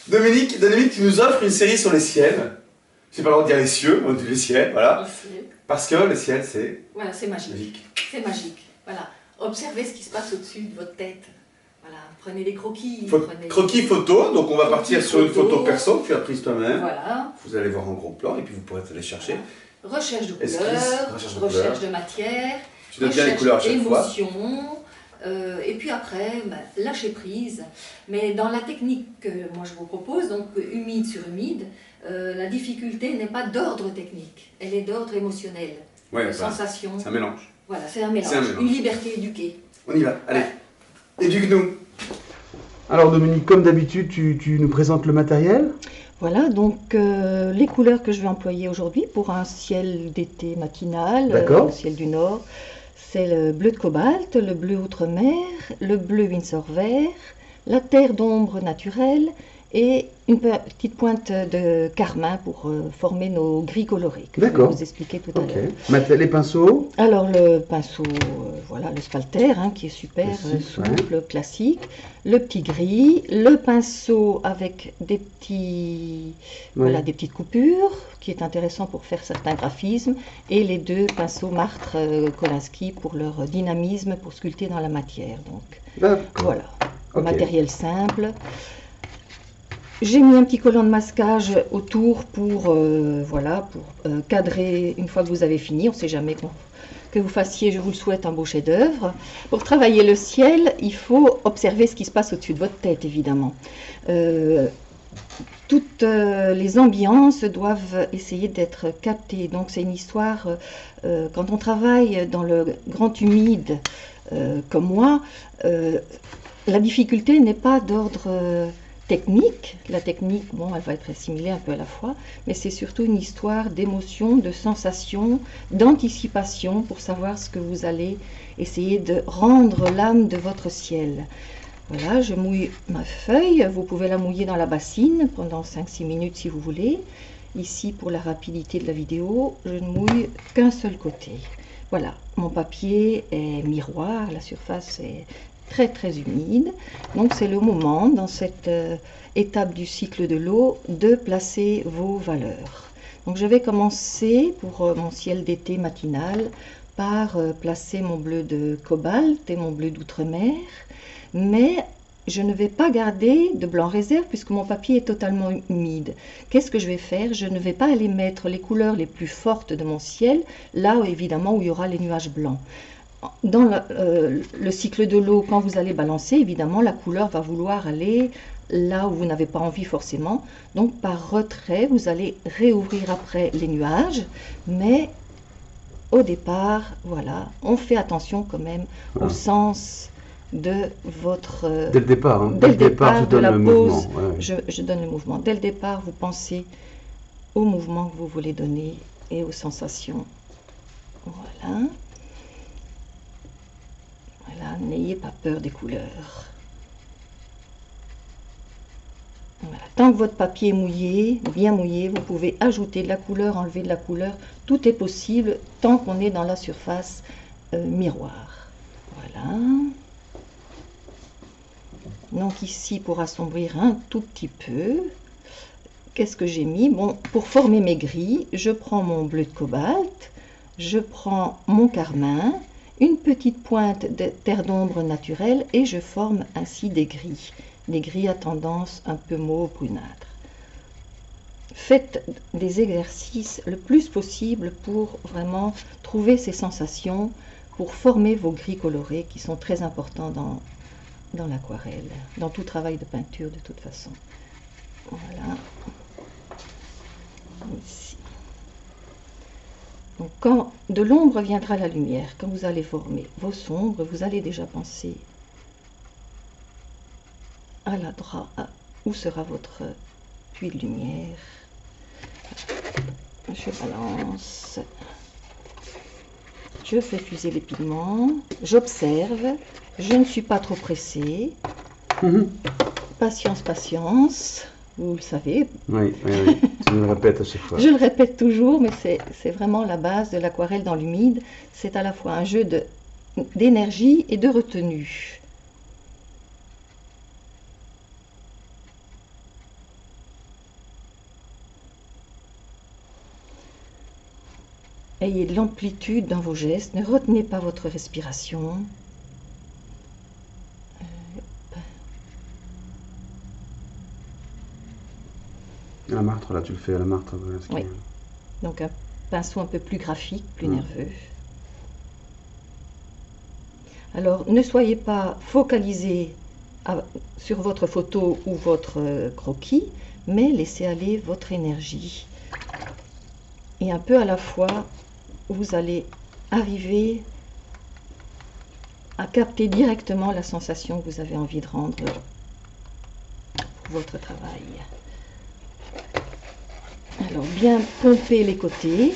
Dominique, tu nous offres une série sur les ciels. J'ai pas le droit de dire les cieux, on dit les ciels, voilà. Les ciels. Parce que le ciel, c'est... Voilà, c'est magique. magique. C'est magique. Voilà. Observez ce qui se passe au-dessus de votre tête. Voilà. Prenez des croquis. Croquis photo, donc on va Croquis partir sur une photo photo. perso que tu as prise toi-même. Voilà. Vous allez voir en gros plan et puis vous pourrez aller chercher. Recherche de Esquisse, couleurs, recherche de matière, Tu donnes bien les couleurs à chaque fois. émotion, et puis après, lâcher prise. Mais dans la technique que moi je vous propose, donc humide sur humide, la difficulté n'est pas d'ordre technique, elle est d'ordre émotionnel, Ouais, de sensation. C'est un mélange. Voilà, c'est un mélange, une liberté éduquée. On y va, allez, éduque-nous. Alors Dominique, comme d'habitude, tu nous présentes le matériel? Voilà, donc les couleurs que je vais employer aujourd'hui pour un ciel d'été matinal, au ciel du Nord, c'est le bleu de cobalt, le bleu outre-mer, le bleu Windsor vert, la terre d'ombre naturelle et une petite pointe de carmin pour former nos gris colorés que je vais vous expliquer tout à l'heure. Les pinceaux? Alors le pinceau, voilà, le spalter qui est super souple, classique, le petit gris, le pinceau avec des petits, voilà, des petites coupures qui est intéressant pour faire certains graphismes, et les deux pinceaux martre Kolinsky pour leur dynamisme, pour sculpter dans la matière. Donc voilà, matériel simple. J'ai mis un petit collant de masquage autour pour, voilà, pour cadrer une fois que vous avez fini. On ne sait jamais que vous fassiez, je vous le souhaite, un beau chef-d'œuvre. Pour travailler le ciel, il faut observer ce qui se passe au-dessus de votre tête, évidemment. Toutes les ambiances doivent essayer d'être captées. Donc c'est une histoire, quand on travaille dans le grand humide, comme moi, la difficulté n'est pas d'ordre... technique. La technique, bon, elle va être assimilée un peu à la fois, mais c'est surtout une histoire d'émotion, de sensation, d'anticipation pour savoir ce que vous allez essayer de rendre l'âme de votre ciel. Voilà, je mouille ma feuille. Vous pouvez la mouiller dans la bassine pendant 5-6 minutes si vous voulez. Ici, pour la rapidité de la vidéo, je ne mouille qu'un seul côté. Voilà, mon papier est miroir, la surface est très humide, donc c'est le moment dans cette étape du cycle de l'eau de placer vos valeurs. Donc je vais commencer pour mon ciel d'été matinal par placer mon bleu de cobalt et mon bleu d'outre-mer, mais je ne vais pas garder de blanc réserve puisque mon papier est totalement humide. Qu'est-ce que je vais faire? Je ne vais pas aller mettre les couleurs les plus fortes de mon ciel là évidemment où il y aura les nuages blancs. Dans le cycle de l'eau, quand vous allez balancer, évidemment, la couleur va vouloir aller là où vous n'avez pas envie forcément. Donc, par retrait, vous allez réouvrir après les nuages. Mais au départ, voilà, on fait attention quand même au sens de votre... Dès le départ, dès le départ, je donne le mouvement. Je donne le mouvement. Dès le départ, vous pensez au mouvement que vous voulez donner et aux sensations. Voilà. Voilà, n'ayez pas peur des couleurs. Voilà. Tant que votre papier est mouillé, bien mouillé, vous pouvez ajouter de la couleur, enlever de la couleur. Tout est possible tant qu'on est dans la surface miroir. Voilà. Donc ici, pour assombrir un tout petit peu, qu'est-ce que j'ai mis? Bon, pour former mes gris, je prends mon bleu de cobalt, je prends mon carmin, une petite pointe de terre d'ombre naturelle et je forme ainsi des gris à tendance un peu mauve brunâtre. Faites des exercices le plus possible pour vraiment trouver ces sensations, pour former vos gris colorés qui sont très importants dans l'aquarelle, dans tout travail de peinture de toute façon. Voilà. Ici. Donc, quand de l'ombre viendra la lumière, quand vous allez former vos sombres, vous allez déjà penser à où sera votre puits de lumière. Je balance, je fais fuser les pigments, j'observe, je ne suis pas trop pressée. Patience, patience. Vous le savez. Oui, tu me le répètes à chaque fois. Je le répète toujours, mais c'est vraiment la base de l'aquarelle dans l'humide. C'est à la fois un jeu d'énergie et de retenue. Ayez de l'amplitude dans vos gestes, ne retenez pas votre respiration. La martre, là, tu le fais à la martre. Voilà, Oui. Donc un pinceau un peu plus graphique, plus nerveux. Alors, ne soyez pas focalisé sur votre photo ou votre croquis, mais laissez aller votre énergie. Et un peu à la fois, vous allez arriver à capter directement la sensation que vous avez envie de rendre pour votre travail. Alors, bien pomper les côtés,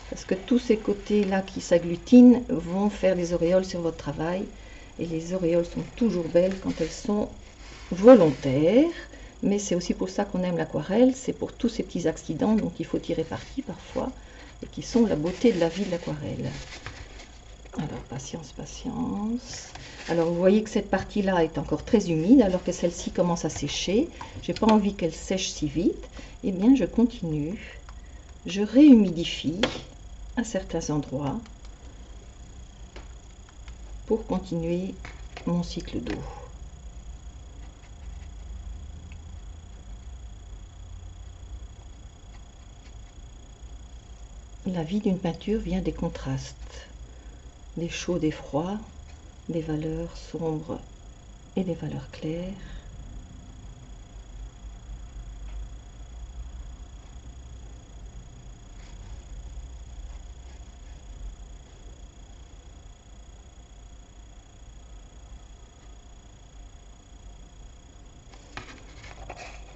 parce que tous ces côtés-là qui s'agglutinent vont faire des auréoles sur votre travail. Et les auréoles sont toujours belles quand elles sont volontaires. Mais c'est aussi pour ça qu'on aime l'aquarelle, c'est pour tous ces petits accidents dont il faut tirer parti parfois, et qui sont la beauté de la vie de l'aquarelle. Alors, patience, patience. Alors, vous voyez que cette partie-là est encore très humide, alors que celle-ci commence à sécher. J'ai pas envie qu'elle sèche si vite. Eh bien, je continue. Je réhumidifie à certains endroits pour continuer mon cycle d'eau. La vie d'une peinture vient des contrastes, des chauds, des froids, des valeurs sombres et des valeurs claires.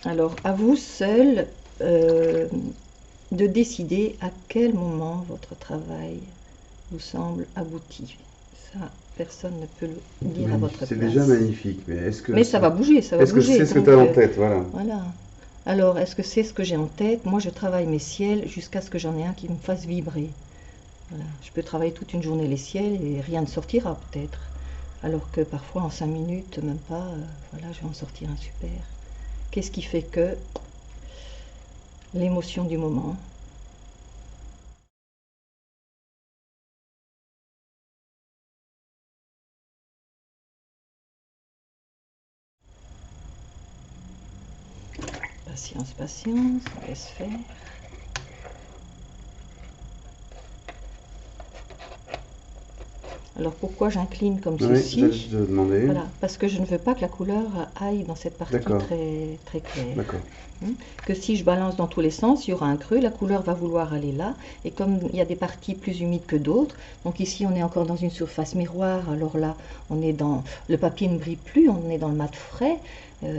Alors, à vous seul de décider à quel moment votre travail vous semble abouti. Ça, personne ne peut le dire à votre place. C'est déjà magnifique, mais est-ce que... Mais ça va bouger, ça va bouger. Est-ce que c'est ce que tu as en tête, voilà. Voilà. Alors, est-ce que c'est ce que j'ai en tête? Moi, je travaille mes ciels jusqu'à ce que j'en ai un qui me fasse vibrer. Voilà. Je peux travailler toute une journée les ciels et rien ne sortira peut-être. Alors que parfois, en 5 minutes, même pas, voilà, je vais en sortir un super. Qu'est-ce qui fait que l'émotion du moment? Patience, patience, on laisse faire. Alors pourquoi j'incline comme ceci? Voilà, parce que je ne veux pas que la couleur aille dans cette partie très, très claire. Que si je balance dans tous les sens, il y aura un creux, la couleur va vouloir aller là. Et comme il y a des parties plus humides que d'autres, donc ici on est encore dans une surface miroir, alors là on est dans... Le papier ne brille plus, on est dans le mat frais.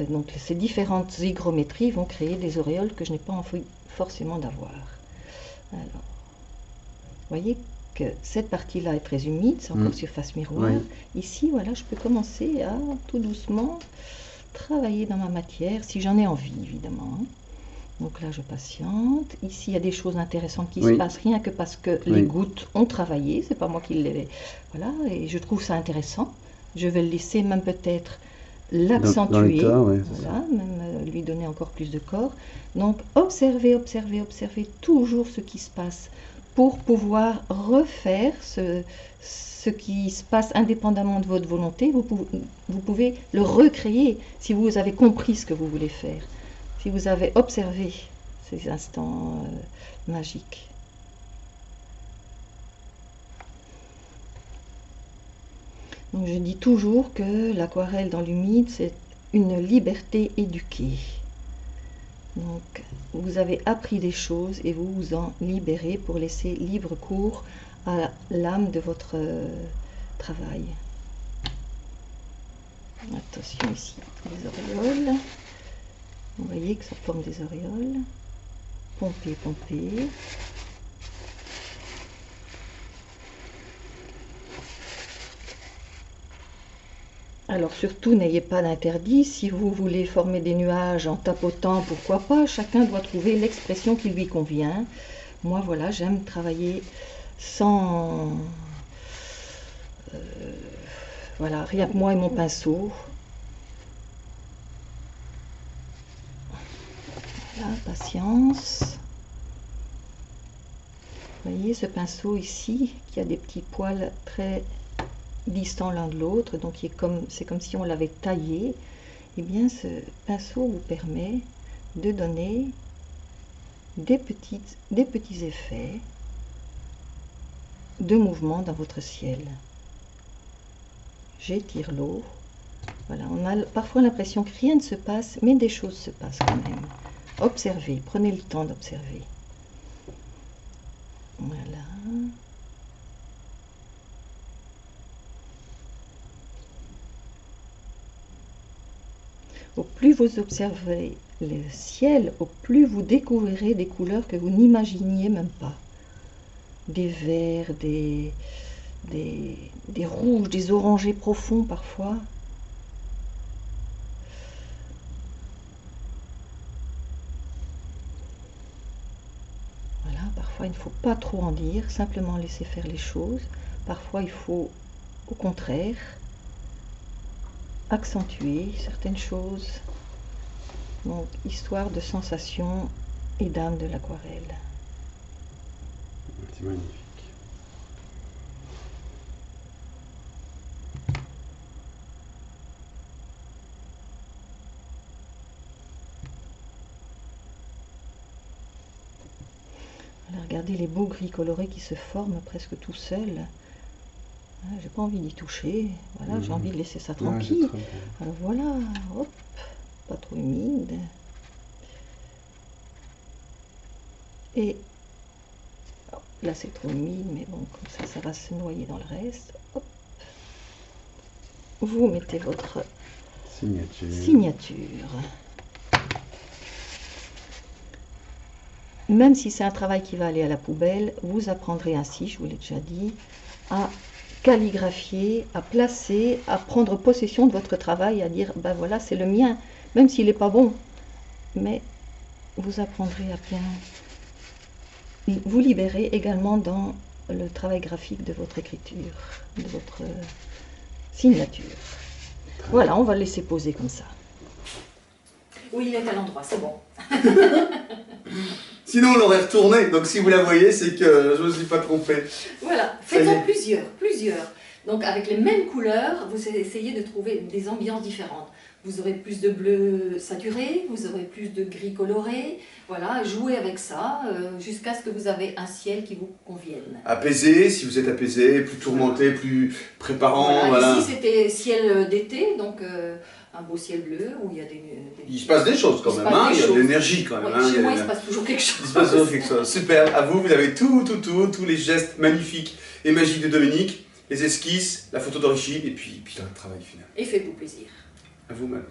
Donc ces différentes hygrométries vont créer des auréoles que je n'ai pas envie forcément d'avoir. Alors, vous voyez que cette partie-là est très humide, c'est encore surface miroir. Ici, voilà, je peux commencer à tout doucement travailler dans ma matière, si j'en ai envie, évidemment. Donc là, je patiente. Ici, il y a des choses intéressantes qui se passent, rien que parce que les gouttes ont travaillé, c'est pas moi qui les... Voilà, et je trouve ça intéressant. Je vais le laisser même peut-être l'accentuer, voilà, même lui donner encore plus de corps. Donc, observez, observez, observez toujours ce qui se passe pour pouvoir refaire ce qui se passe indépendamment de votre volonté. Vous pouvez le recréer si vous avez compris ce que vous voulez faire, si vous avez observé ces instants magiques. Donc je dis toujours que l'aquarelle dans l'humide, c'est une liberté éduquée. Donc vous avez appris des choses et vous vous en libérez pour laisser libre cours à l'âme de votre travail. Attention ici, les auréoles. Vous voyez que ça forme des auréoles. Pompez, pompez. Alors surtout, n'ayez pas d'interdit. Si vous voulez former des nuages en tapotant, pourquoi pas? Chacun doit trouver l'expression qui lui convient. Moi, voilà, j'aime travailler sans... voilà, rien que moi et mon pinceau. Voilà, patience. Vous voyez ce pinceau ici, qui a des petits poils très distants l'un de l'autre, donc c'est comme si on l'avait taillé. Et bien ce pinceau vous permet de donner des petits effets de mouvement dans votre ciel. J'étire l'eau. Voilà, on a parfois l'impression que rien ne se passe, mais des choses se passent quand même. Observez, prenez le temps d'observer. Voilà. Au plus vous observerez le ciel, au plus vous découvrirez des couleurs que vous n'imaginiez même pas. Des verts, des rouges, des orangés profonds parfois. Voilà, parfois il ne faut pas trop en dire, simplement laisser faire les choses. Parfois il faut au contraire accentuer certaines choses. Donc histoire de sensation et d'âme de l'aquarelle. C'est magnifique. Voilà, regardez les beaux gris colorés qui se forment presque tout seuls. J'ai pas envie d'y toucher. Voilà, j'ai envie de laisser ça tranquille. Ouais, alors voilà, hop, pas trop humide. Et là c'est trop humide, mais bon, comme ça va se noyer dans le reste. Hop. Vous mettez votre signature. Même si c'est un travail qui va aller à la poubelle, vous apprendrez ainsi, je vous l'ai déjà dit, à calligraphier, à placer, à prendre possession de votre travail, à dire, ben voilà, c'est le mien, même s'il n'est pas bon. Mais vous apprendrez à bien vous libérer également dans le travail graphique de votre écriture, de votre signature. Voilà, on va le laisser poser comme ça. Oui, il est à l'endroit, c'est bon. Sinon, on l'aurait retourné. Donc, si vous la voyez, c'est que je ne me suis pas trompé. Voilà, faites-en plusieurs. Donc, avec les mêmes couleurs, vous essayez de trouver des ambiances différentes. Vous aurez plus de bleu saturé, vous aurez plus de gris coloré. Voilà, jouez avec ça jusqu'à ce que vous avez un ciel qui vous convienne. Apaisé, si vous êtes apaisé, plus tourmenté, plus préparant. Voilà. Ici, c'était ciel d'été, donc un beau ciel bleu où il y a il se passe des choses quand même, hein. Il y a de l'énergie quand même. Ouais, chez moi, il se passe toujours quelque chose. Il se passe toujours quelque chose. Super, à vous, vous avez tous les gestes magnifiques et magiques de Dominique, les esquisses, la photo d'origine et puis le travail final. Et faites-vous plaisir. À vous maintenant.